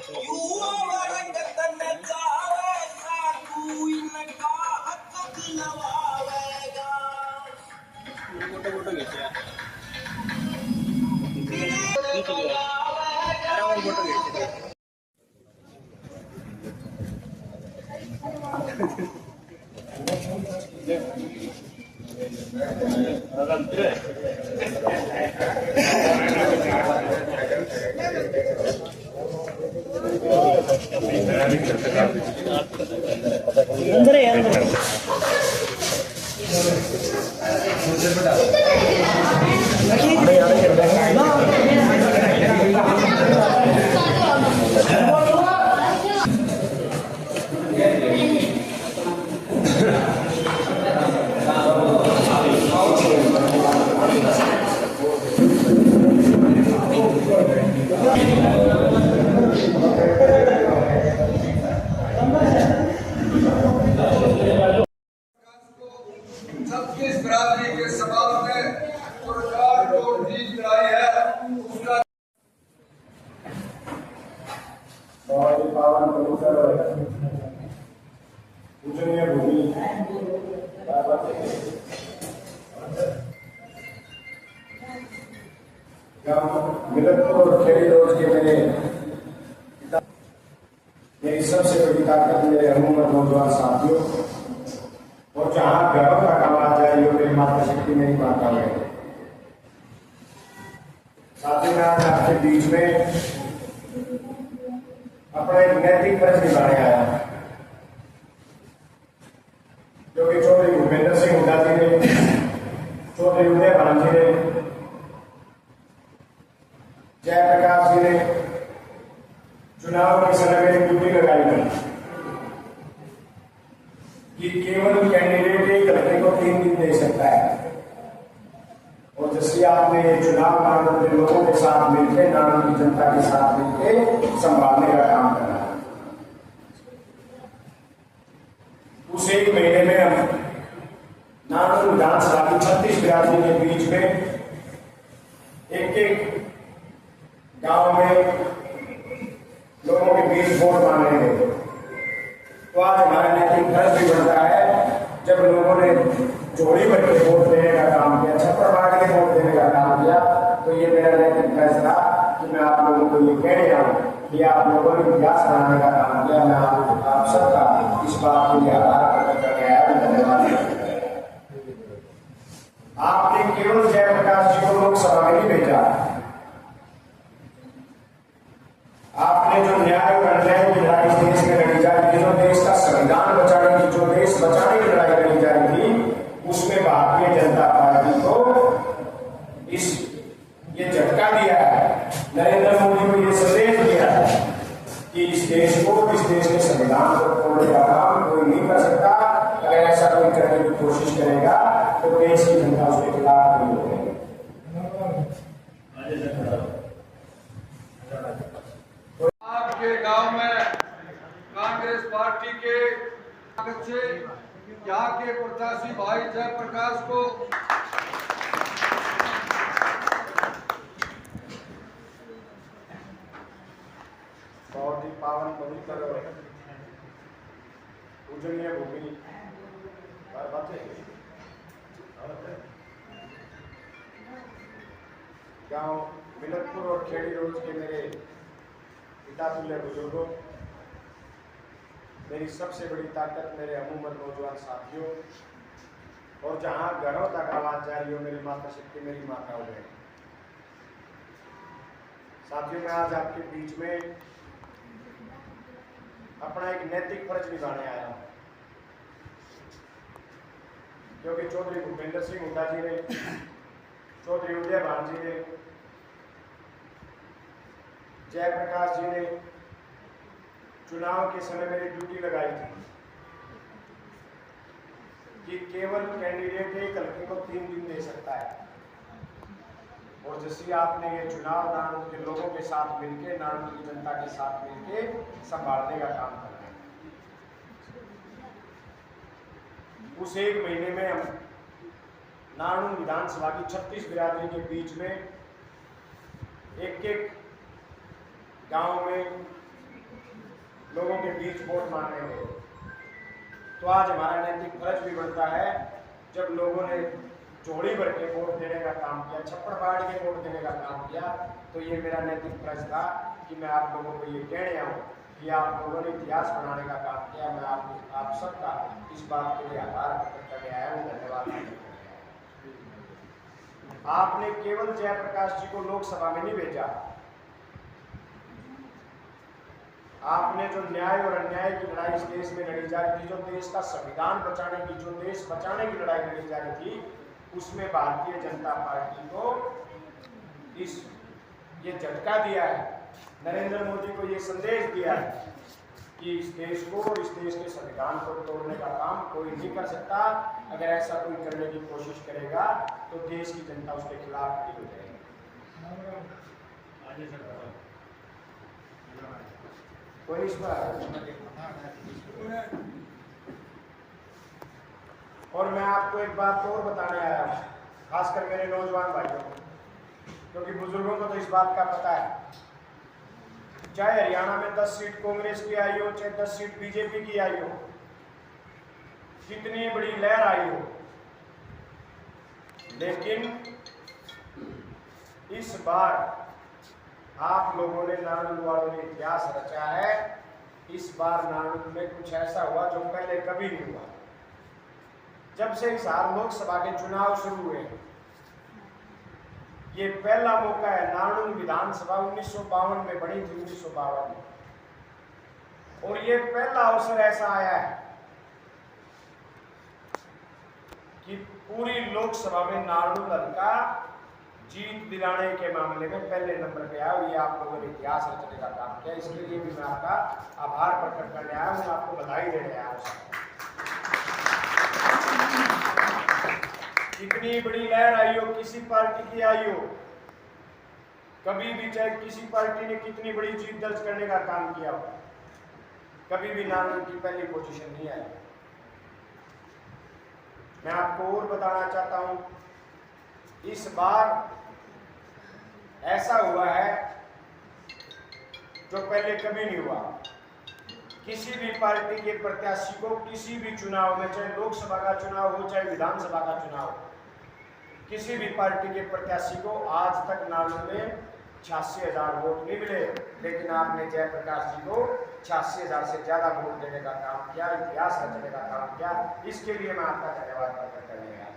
Photo photo खींचे photo खींचे अंदर है अंदर छत्तीस बिरादरी के सवाल में सरकार को जीत दिलाई है उसका पावन पवित्र पूजनीय भूमि मिलनपुर और खेड़ी रोज के मेरी सबसे बड़ी ताकत मेरे अमूमन नौजवान साथियों और जहां गर्व का काम आ जाए यो मेरी माता शक्ति मेरी माता है। साथ ही मैं आज आपके बीच में अपना एक नैतिक फर्ज निभाने आया जो कि चौधरी भूपेंद्र सिंह हुड्डा जी ने, चौधरी उदय भान जी ने, जयप्रकाश जी ने चुनाव के समय में ड्यूटी लगाई थी कि केवल कैंडिडेट एक लड़के को 3 दिन दे सकता है और जैसे आपने ये चुनाव नागरिक लोगों के साथ मिलकर नागरिक की जनता के साथ मिलकर संभालने का काम करना है। उस एक महीने में हम नागरिक विधानसभा की 36 बिरादरी के बीच में एक गांव में लोगों के बीच वोट मांगेंगे। तो आज हमारा नैतिक फर्ज भी बनता है जब लोगों ने जोड़ी भर के वोट देने का काम किया, छप्पर मार के वोट देने का काम किया, तो ये मेरा नैतिक फर्ज था कि मैं आप लोगों को ये कह रहा हूं कि आप लोगों ने इतिहास बनाने का काम किया। मैं आप सबका इस बात के लिए आभार प्रकट करने आया हूं। धन्यवाद। आपने केवल जयप्रकाश जी को लोकसभा में नहीं भेजा, आपने जो न्याय और अन्याय की लड़ाई इस देश में लड़ी जाएगी, जो देश का संविधान बचाने की, जो देश बचाने की लड़ाई लड़ी जाएगी, उसमें भारतीय जनता पार्टी को ये झटका दिया है। नरेंद्र मोदी को ये संदेश दिया है कि इस देश के संविधान को तोड़ने का काम कोई नहीं कर सकता। अगर ऐसा कोई करने की कोशिश करेगा तो देश की जनता उसके खिलाफ नहीं होगी। आपके गांव में कांग्रेस पार्टी के से यहाँ के प्रत्याशी भाई जयप्रकाश को बहुत ही पावन पवित्र पूजनीय भूमि गांव मिलनपुर और खेड़ी रोज के मेरे पिता तुल्य बुजुर्गों, मेरी सबसे बड़ी ताकत मेरे अमूमन नौजवान साथियों और जहां घरों तक आवाज जा रही हो मेरी माता शक्ति मेरी माता हो गए। साथियों, मैं आज आपके बीच में अपना एक नैतिक फर्ज निभाने आया हूं क्योंकि चौधरी भूपेंद्र सिंह हुड्डा जी ने, चौधरी उदय भान जी ने, जयप्रकाश जी ने चुनाव के समय मेरी ड्यूटी लगाई थी कि केवल कैंडिडेट एक लड़के को 3 दिन दे सकता है और जैसे आपने ये चुनाव नागरिक के लोगों के साथ मिलकर, नागरिक की जनता के साथ मिलकर संभालने का काम करना है। उस एक महीने में हम नागरिक विधानसभा की 36 बिरादरी के बीच में एक गांव में लोगों के बीच वोट मांगने गए, तो आज हमारा नैतिक फर्ज भी बनता है, जब लोगों ने जोड़ी भर के वोट देने का काम किया, छप्पड़ फाड़ के वोट देने का काम किया, तो ये मेरा नैतिक फर्ज था कि मैं आप लोगों को ये कहने आऊँ कि आप लोगों ने इतिहास बनाने का काम किया। मैं आप सबका इस बात के लिए आभार प्रकट करने आया हूँ, धन्यवाद। आपने केवल जयप्रकाश जी को लोकसभा में नहीं भेजा, आपने जो न्याय और अन्याय की लड़ाई इस देश में लड़ी जा रही थी, जो देश का संविधान बचाने की, जो देश बचाने की लड़ाई लड़ी जा रही थी, उसमें भारतीय जनता पार्टी को ये झटका दिया है। नरेंद्र मोदी को ये संदेश दिया है कि इस देश को और इस देश के संविधान को तोड़ने का काम कोई नहीं कर सकता। अगर ऐसा कोई करने की कोशिश करेगा तो देश की जनता उसके खिलाफ खड़ी हो जाएगी। कोई इस पर और मैं आपको एक बात और बताने आया हूँ, खासकर मेरे नौजवान भाइयों को, क्योंकि बुजुर्गों को तो इस बात का पता है। चाहे हरियाणा में 10 सीट कांग्रेस की आई हो, चाहे 10 सीट बीजेपी की आई हो, कितनी बड़ी लहर आई हो, लेकिन इस बार आप लोगों ने, नारनौल वालों ने इतिहास रचा है। इस बार नारनौल में कुछ ऐसा हुआ जो पहले कभी नहीं हुआ। जब से हिसार लोकसभा के चुनाव शुरू हुए, ये पहला मौका है। नारनौल विधानसभा 1952 में बनी थी, 1952 में, और ये पहला अवसर ऐसा आया है कि पूरी लोकसभा में नारनौल हल्का जीत दिलाने के मामले में पहले नंबर पे आया। ये आप लोगों ने इतिहास रचने का काम किया, इसके लिए भी मैं आपका आभार प्रकट करने आया हूँ, आपको बधाई देने आया हूँ। कितनी बड़ी लहर आई हो, किसी पार्टी की आई हो, कभी भी चाहे किसी पार्टी ने कितनी बड़ी जीत दर्ज करने का काम किया हो, कभी भी नारनौल की पहली पोजीशन नहीं आई। मैं आपको और बताना चाहता हूं, इस बार ऐसा हुआ है जो पहले कभी नहीं हुआ। किसी भी पार्टी के प्रत्याशी को किसी भी चुनाव में, चाहे लोकसभा का चुनाव हो चाहे विधानसभा का चुनाव, किसी भी पार्टी के प्रत्याशी को आज तक नारनौल में 86,000 वोट नहीं मिले, लेकिन आपने जयप्रकाश जी को 86,000 से ज्यादा वोट देने का काम किया, इतिहास रचने का काम किया। इसके लिए मैं आपका धन्यवाद प्रकट करने आया हूं।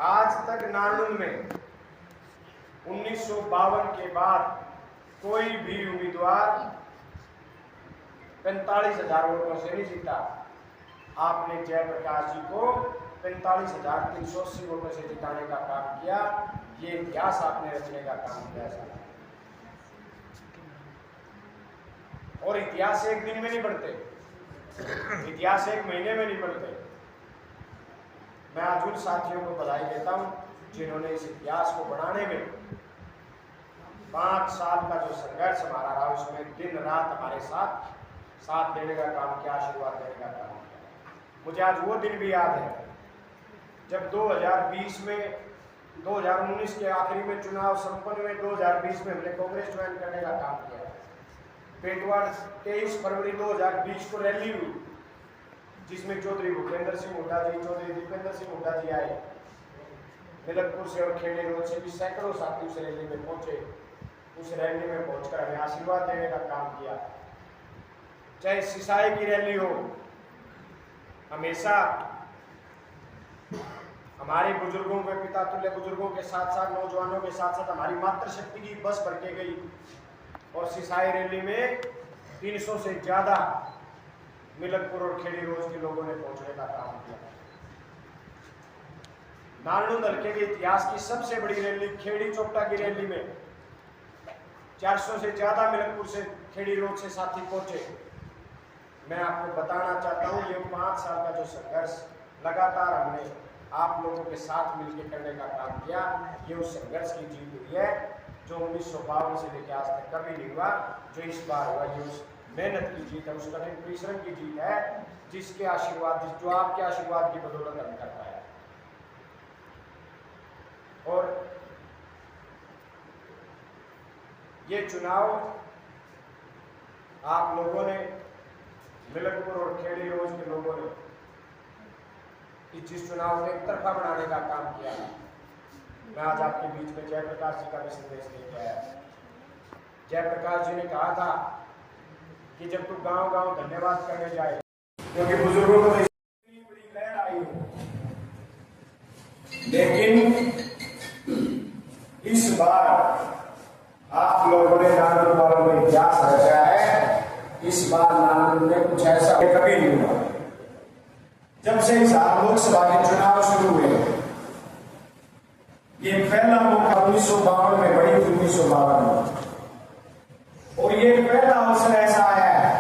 आज तक नारनौल में 1952 के बाद कोई भी उम्मीदवार 45,000 वोटों से नहीं जीता। आपने जयप्रकाश जी को 45,380 वोटों से जिताने का काम किया। ये इतिहास आपने रचने का काम किया है। और इतिहास एक दिन में नहीं बनते, इतिहास एक महीने में नहीं बनते। मैं आज उन साथियों को बधाई देता हूं जिन्होंने इस इतिहास को बनाने में 5 साल का जो संघर्ष हमारा रहा, उसमें दिन रात हमारे साथ देने का काम किया, आशीर्वाद देने का काम किया। मुझे आज वो दिन भी याद है जब 2020 में, 2019 के आखिरी में चुनाव संपन्न हुए, 2020 में हमने कांग्रेस ज्वाइन करने का काम किया। पेटवाड़ 23 फरवरी 2020 को रैली हुई, जिसमें चौधरी भूपेंद्र सिंह हुड्डा जी, चौधरी दीपेंद्र सिंह हुड्डा जी आए। मिलकपुर से और खेड़ी रोड से भी सैकड़ों साथी उस रैली में पहुंचे। उस रैली में पहुंचकर हमें आशीर्वाद देने का काम किया। चाहे सिसाई की रैली हो, हमेशा हमारे बुजुर्गों के, पिता तुल्य बुजुर्गों के साथ साथ, नौजवानों के साथ साथ हमारी मातृशक्ति की बस भर के गई, और सिसाई रैली में 300 से ज्यादा मिलकपुर और खेड़ी रोज के लोगों ने पहुंचने का काम किया। नारनौल हल्के के इतिहास की सबसे बड़ी रैली खेड़ी चोपटा की रैली में 400 से ज्यादा मिलकपुर से, खेड़ी रोड से साथी पहुंचे। मैं आपको बताना चाहता हूं, ये 5 साल का जो संघर्ष लगातार हमने आप लोगों के साथ मिलकर करने का काम किया, ये उस संघर्ष की जीत हुई है जो 1952 से लेकर आज तक कभी नहीं हुआ। जो इस बार हुआ, ये उस मेहनत की जीत है, उस कठिन परिश्रम की जीत है, जिसके आशीर्वाद, जो आपके आशीर्वाद की बदौलत हम कर पाए। और ये चुनाव आप लोगों ने, मिलनपुर और खेड़ी रोज के लोगों ने इस चुनाव को एक तरफा बनाने का काम किया। मैं आज आपके बीच में जयप्रकाश जी का भी संदेश लेके आया। जयप्रकाश जी ने कहा था कि जब तू गांव गांव धन्यवाद करने जाए, क्योंकि बुजुर्गों को इतनी बड़ी लहर आई हो, लेकिन इस बार आप लोगों ने नागरिक वालों में इतिहास रचा है। इस बार नागरिक में कुछ ऐसा कभी नहीं हुआ। जब से इस लोकसभा के चुनाव शुरू हुए, ये पहला मौका 1952 में बड़ी 1952 में, और ये पहला अवसर ऐसा आया है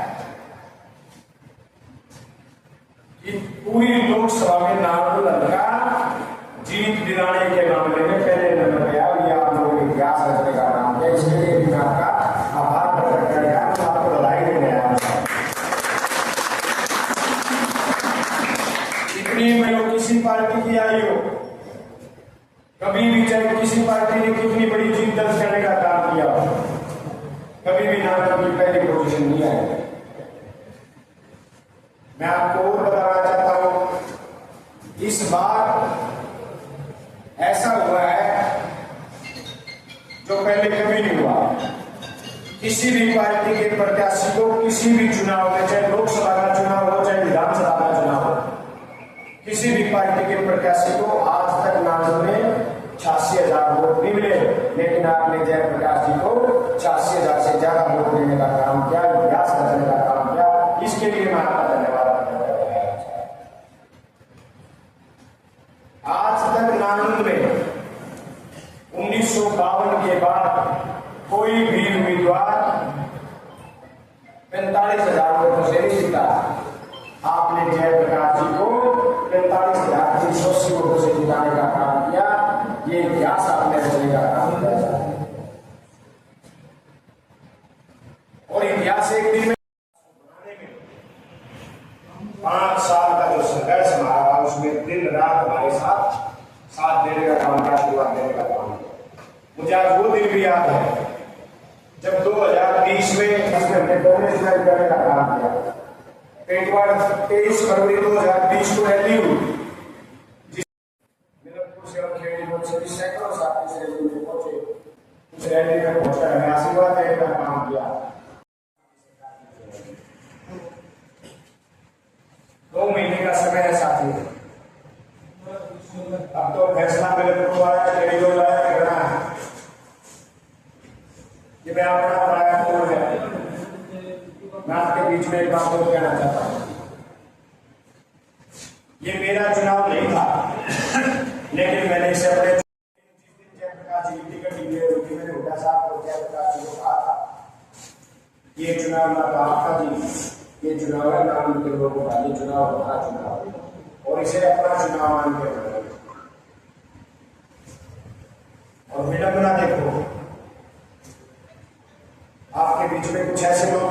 कि पूरी लोकसभा में नागपुर का जीत दिलाने के मामले में पहले नंबर पे आया। ये आप लोगों ने इतिहास रचने का काम किया, इसके लिए भी मैं आपका आभार प्रकट कर रहा हूं, आपको बधाई देने आया हूं। इतनी बड़ी किसी पार्टी की आई हो, कभी भी चाहे किसी पार्टी ने कितनी बड़ी जीत दर्ज करने का काम किया हो, कभी भी नागपुर की पहली पोजीशन नहीं आई। मैं आपको और बताना चाहता हूं, इस बार ऐसा हुआ है जो पहले कभी नहीं हुआ। किसी भी पार्टी के प्रत्याशी को किसी भी चुनाव में, चाहे लोकसभा का चुनाव हो चाहे विधानसभा का चुनाव हो, किसी भी पार्टी के प्रत्याशी को आज तक नागपुर में 86,000 वोट नहीं मिले, लेकिन आपने जयप्रकाश जी को 86,000 से ज्यादा वोट देने का काम किया, इतिहास रचने का काम किया। इसके लिए मैं आपका धन्यवाद करता हूं। आज तक नागपुर में 1952 के बाद कोई भी उम्मीदवार 45,000 वोटों से नहीं जीता। आपने जयप्रकाश जी को 45,380 वोटों से जिताने का काम किया। ये इतिहास आपने रचने का काम किया, और इतिहास एक दिन में बनाने में 5 साल का जो संघर्ष हमारा, उसमें दिन रात हमारे साथ देने का काम किया, आशीर्वाद देने का काम किया। मुझे आज वो दिन भी याद है जब 2020 में हमने डोनेशन करने का काम किया। एक बार 23 फरवरी 2020 को रैली हुई, मिलनपुर से और खेड़ी रोड से भी सैकड़ों साथी से रैली में पहुंचे। उस रैली में पहुंचकर हमें आशीर्वाद देने का काम किया। 2 महीने का समय है साथी, अब तो फैसला मिलनपुर वाला खेड़ी रोड वाला करना है। ये मैं अपना प्राय पूर्ण है। मैं आपके बीच में एक बात और कहना चाहता हूं, ये मेरा चुनाव नहीं था, लेकिन मैंने इसे अपने जयप्रकाश जी की टिकट दी है, मैंने हुड्डा साहब को जयप्रकाश जी को कहा था ये चुनाव ना तो आपका जी, ये चुनाव है नाम के लोगों का, ये चुनाव हमारा चुनाव, और इसे अपना चुनाव मान के बनाए। और विडंबना देखो, आपके बीच में कुछ ऐसे लोग